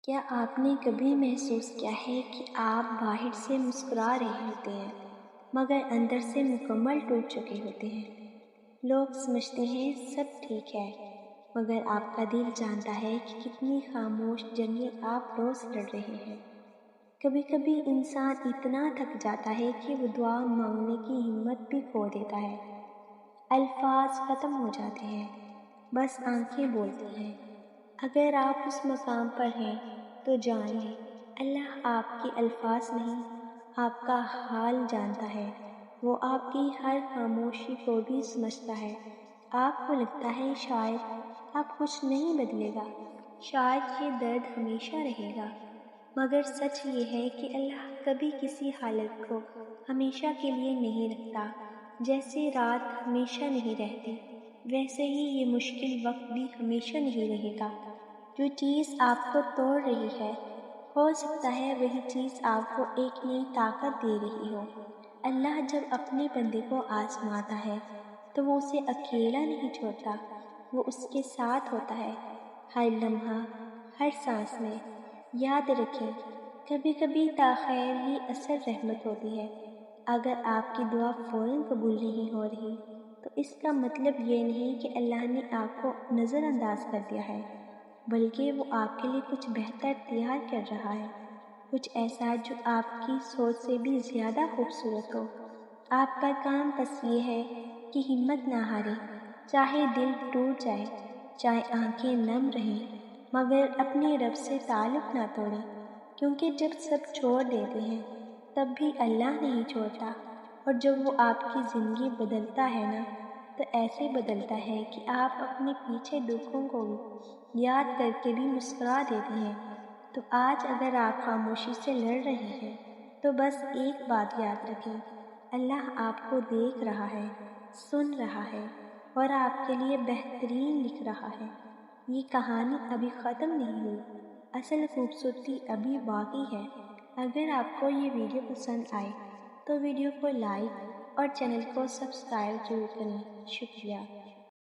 کیا آپ نے کبھی محسوس کیا ہے کہ آپ باہر سے مسکرا رہے ہوتے ہیں مگر اندر سے مکمل ٹوٹ چکے ہوتے ہیں؟ لوگ سمجھتے ہیں سب ٹھیک ہے، مگر آپ کا دل جانتا ہے کہ کتنی خاموش جنگیں آپ روز لڑ رہے ہیں۔ کبھی کبھی انسان اتنا تھک جاتا ہے کہ وہ دعا مانگنے کی ہمت بھی کھو دیتا ہے۔ الفاظ ختم ہو جاتے ہیں، بس آنکھیں بولتی ہیں۔ اگر آپ اس مقام پر ہیں تو جان لیں اللہ آپ کے الفاظ نہیں، آپ کا حال جانتا ہے۔ وہ آپ کی ہر خاموشی کو بھی سمجھتا ہے۔ آپ کو لگتا ہے شاید آپ کچھ نہیں بدلے گا، شاید یہ درد ہمیشہ رہے گا، مگر سچ یہ ہے کہ اللہ کبھی کسی حالت کو ہمیشہ کے لیے نہیں رکھتا۔ جیسے رات ہمیشہ نہیں رہتی، ویسے ہی یہ مشکل وقت بھی ہمیشہ نہیں رہے گا۔ جو چیز آپ کو توڑ رہی ہے، ہو سکتا ہے وہی چیز آپ کو ایک نئی طاقت دے رہی ہو۔ اللہ جب اپنے بندے کو آزماتا ہے تو وہ اسے اکیلا نہیں چھوڑتا، وہ اس کے ساتھ ہوتا ہے، ہر لمحہ، ہر سانس میں۔ یاد رکھیں، کبھی کبھی تاخیر ہی اصل رحمت ہوتی ہے۔ اگر آپ کی دعا فوراً قبول نہیں ہو رہی تو اس کا مطلب یہ نہیں کہ اللہ نے آپ کو نظر انداز کر دیا ہے، بلکہ وہ آپ کے لیے کچھ بہتر تیار کر رہا ہے، کچھ ایسا جو آپ کی سوچ سے بھی زیادہ خوبصورت ہو۔ آپ کا کام بس یہ ہے کہ ہمت نہ ہارے، چاہے دل ٹوٹ جائے، چاہے آنکھیں نم رہیں، مگر اپنے رب سے تعلق نہ توڑیں، کیونکہ جب سب چھوڑ دیتے ہیں تب بھی اللہ نہیں چھوڑتا، اور جب وہ آپ کی زندگی بدلتا ہے نا، تو ایسے بدلتا ہے کہ آپ اپنے پیچھے دکھوں کو یاد کر کے بھی مسکرا دیتے ہیں۔ تو آج اگر آپ خاموشی سے لڑ رہے ہیں تو بس ایک بات یاد رکھیں، اللہ آپ کو دیکھ رہا ہے، سن رہا ہے، اور آپ کے لیے بہترین لکھ رہا ہے۔ یہ کہانی ابھی ختم نہیں ہوئی، اصل خوبصورتی ابھی باقی ہے۔ اگر آپ کو یہ ویڈیو پسند آئے تو ویڈیو کو لائک اور چینل کو سبسکرائب ضرور کریں۔ شکریہ۔